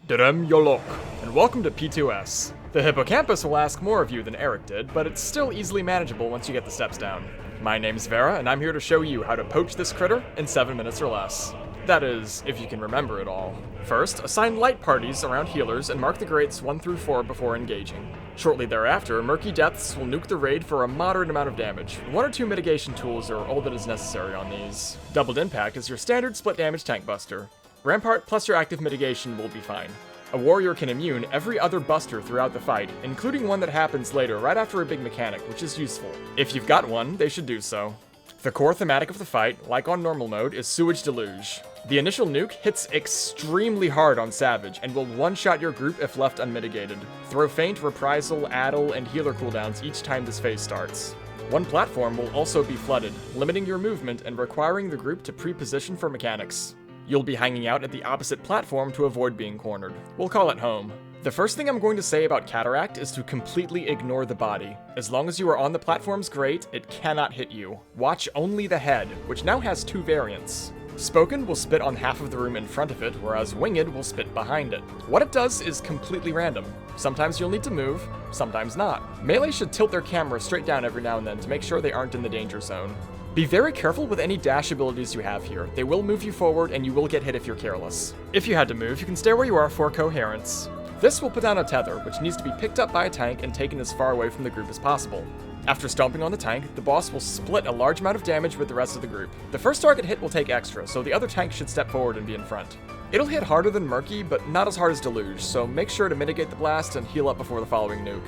Derem Yolok, and welcome to P2S. The hippocampus will ask more of you than Eric did, but it's still easily manageable once you get the steps down. My name's Vera, and I'm here to show you how to poach this critter in 7 minutes or less. That is, if you can remember it all. First, assign light parties around healers and mark the grates 1 through 4 before engaging. Shortly thereafter, Murky Deaths will nuke the raid for a moderate amount of damage. 1 or 2 mitigation tools are all that is necessary on these. Doubled Impact is your standard split damage tank buster. Rampart plus your active mitigation will be fine. A warrior can immune every other buster throughout the fight, including one that happens later right after a big mechanic, which is useful. If you've got one, they should do so. The core thematic of the fight, like on normal mode, is Sewage Deluge. The initial nuke hits extremely hard on Savage and will one-shot your group if left unmitigated. Throw Feint, Reprisal, Addle, and Healer cooldowns each time this phase starts. One platform will also be flooded, limiting your movement and requiring the group to pre-position for mechanics. You'll be hanging out at the opposite platform to avoid being cornered. We'll call it home. The first thing I'm going to say about Cataract is to completely ignore the body. As long as you are on the platform's grate, it cannot hit you. Watch only the head, which now has 2 variants. Spoken will spit on half of the room in front of it, whereas Winged will spit behind it. What it does is completely random. Sometimes you'll need to move, sometimes not. Melee should tilt their camera straight down every now and then to make sure they aren't in the danger zone. Be very careful with any dash abilities you have here. They will move you forward and you will get hit if you're careless. If you had to move, you can stay where you are for Coherence. This will put down a tether, which needs to be picked up by a tank and taken as far away from the group as possible. After stomping on the tank, the boss will split a large amount of damage with the rest of the group. The first target hit will take extra, so the other tank should step forward and be in front. It'll hit harder than Murky, but not as hard as Deluge, so make sure to mitigate the blast and heal up before the following nuke.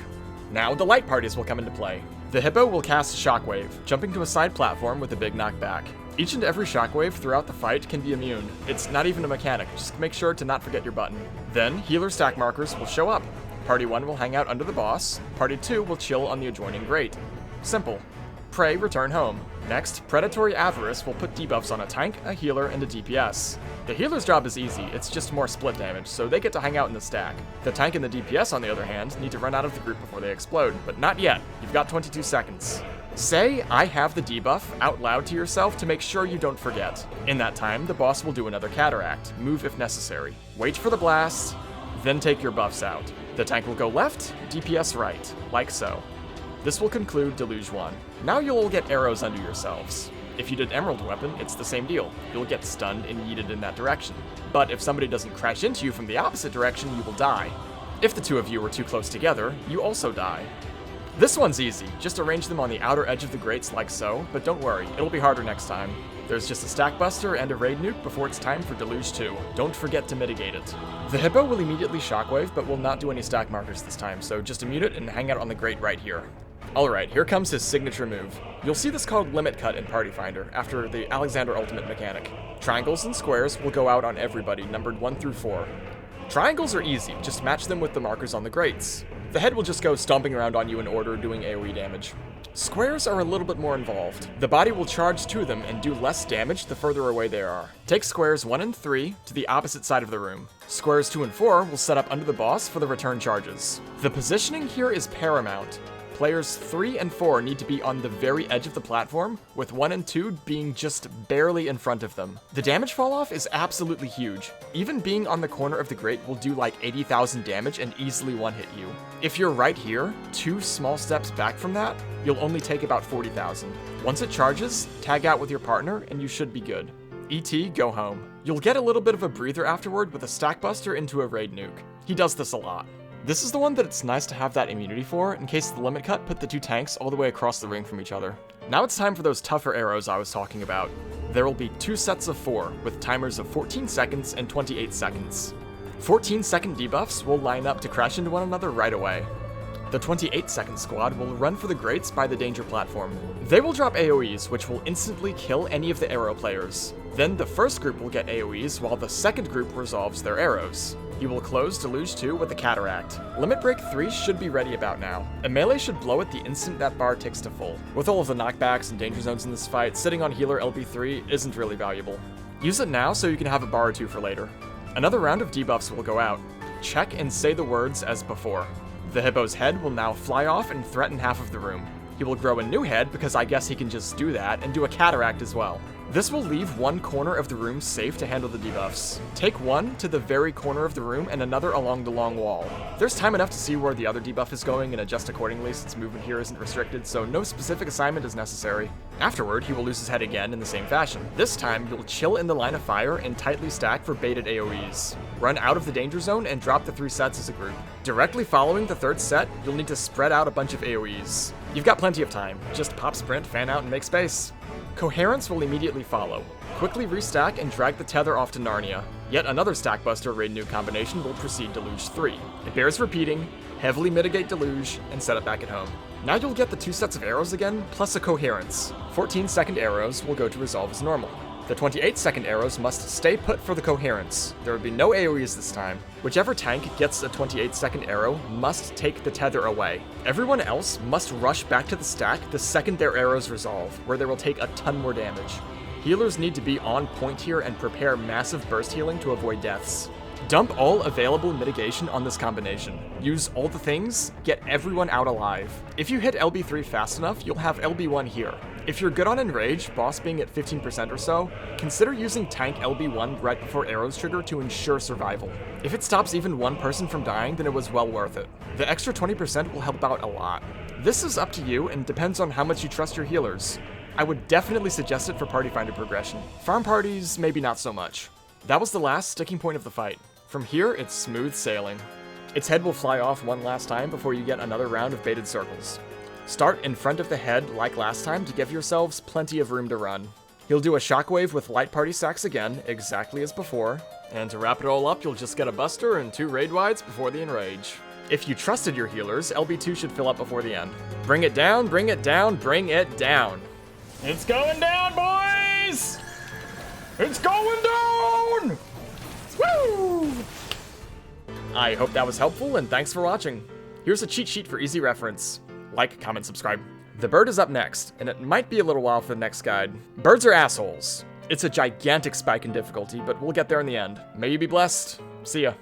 Now, the light parties will come into play. The Hippo will cast Shockwave, jumping to a side platform with a big knockback. Each and every shockwave throughout the fight can be immune. It's not even a mechanic, just make sure to not forget your button. Then, healer stack markers will show up. Party 1 will hang out under the boss, Party 2 will chill on the adjoining grate. Simple. Prey return home. Next, Predatory Avarice will put debuffs on a tank, a healer, and a DPS. The healer's job is easy, it's just more split damage, so they get to hang out in the stack. The tank and the DPS, on the other hand, need to run out of the group before they explode, but not yet. You've got 22 seconds. Say, "I have the debuff," out loud to yourself to make sure you don't forget. In that time, the boss will do another Cataract. Move if necessary. Wait for the blast, then take your buffs out. The tank will go left, DPS right, like so. This will conclude Deluge 1. Now you'll all get arrows under yourselves. If you did Emerald Weapon, it's the same deal. You'll get stunned and yeeted in that direction. But if somebody doesn't crash into you from the opposite direction, you will die. If the 2 of you are too close together, you also die. This one's easy. Just arrange them on the outer edge of the grates like so, but don't worry, it'll be harder next time. There's just a stack buster and a raid nuke before it's time for Deluge 2. Don't forget to mitigate it. The Hippo will immediately shockwave, but will not do any stack markers this time, so just immune it and hang out on the grate right here. Alright, here comes his signature move. You'll see this called Limit Cut in Party Finder, after the Alexander Ultimate mechanic. Triangles and squares will go out on everybody, numbered 1 through 4. Triangles are easy, just match them with the markers on the grates. The head will just go stomping around on you in order, doing AoE damage. Squares are a little bit more involved. The body will charge to them and do less damage the further away they are. Take squares 1 and 3 to the opposite side of the room. Squares 2 and 4 will set up under the boss for the return charges. The positioning here is paramount. Players 3 and 4 need to be on the very edge of the platform, with 1 and 2 being just barely in front of them. The damage fall-off is absolutely huge. Even being on the corner of the grate will do like 80,000 damage and easily one-hit you. If you're right here, 2 small steps back from that, you'll only take about 40,000. Once it charges, tag out with your partner, and you should be good. ET, go home. You'll get a little bit of a breather afterward with a stack buster into a raid nuke. He does this a lot. This is the one that it's nice to have that immunity for, in case the limit cut put the 2 tanks all the way across the ring from each other. Now it's time for those tougher arrows I was talking about. There will be 2 sets of 4, with timers of 14 seconds and 28 seconds. 14-second debuffs will line up to crash into one another right away. The 28-second squad will run for the grates by the danger platform. They will drop AoEs, which will instantly kill any of the arrow players. Then the first group will get AoEs, while the second group resolves their arrows. You will close Deluge 2 with a Cataract. Limit Break 3 should be ready about now. A melee should blow it the instant that bar ticks to full. With all of the knockbacks and danger zones in this fight, sitting on healer LB3 isn't really valuable. Use it now so you can have a bar or 2 for later. Another round of debuffs will go out. Check and say the words as before. The Hippo's head will now fly off and threaten half of the room. He will grow a new head, because I guess he can just do that, and do a cataract as well. This will leave one corner of the room safe to handle the debuffs. Take one to the very corner of the room and another along the long wall. There's time enough to see where the other debuff is going and adjust accordingly, since movement here isn't restricted, so no specific assignment is necessary. Afterward, he will lose his head again in the same fashion. This time, you'll chill in the line of fire and tightly stack for baited AoEs. Run out of the danger zone and drop the 3 sets as a group. Directly following the 3rd set, you'll need to spread out a bunch of AoEs. You've got plenty of time. Just pop sprint, fan out, and make space. Coherence will immediately follow. Quickly restack and drag the tether off to Narnia. Yet another Stackbuster Raid New combination will precede Deluge 3. It bears repeating, heavily mitigate Deluge, and set it back at home. Now you'll get the 2 sets of arrows again, plus a Coherence. 14-second arrows will go to resolve as normal. The 28-second arrows must stay put for the Coherence. There will be no AoEs this time. Whichever tank gets a 28-second arrow must take the tether away. Everyone else must rush back to the stack the second their arrows resolve, where they will take a ton more damage. Healers need to be on point here and prepare massive burst healing to avoid deaths. Dump all available mitigation on this combination. Use all the things, get everyone out alive. If you hit LB3 fast enough, you'll have LB1 here. If you're good on Enrage, boss being at 15% or so, consider using tank LB1 right before arrows trigger to ensure survival. If it stops even one person from dying, then it was well worth it. The extra 20% will help out a lot. This is up to you and depends on how much you trust your healers. I would definitely suggest it for Party Finder progression. Farm parties, maybe not so much. That was the last sticking point of the fight. From here, it's smooth sailing. Its head will fly off one last time before you get another round of baited circles. Start in front of the head like last time to give yourselves plenty of room to run. He'll do a shockwave with light party sacks again, exactly as before. And to wrap it all up, you'll just get a buster and 2 raid wides before the enrage. If you trusted your healers, LB2 should fill up before the end. Bring it down, bring it down, bring it down. It's going down, boys! It's going down! Woo! I hope that was helpful, and thanks for watching. Here's a cheat sheet for easy reference. Like, comment, subscribe. The bird is up next, and it might be a little while for the next guide. Birds are assholes. It's a gigantic spike in difficulty, but we'll get there in the end. May you be blessed. See ya.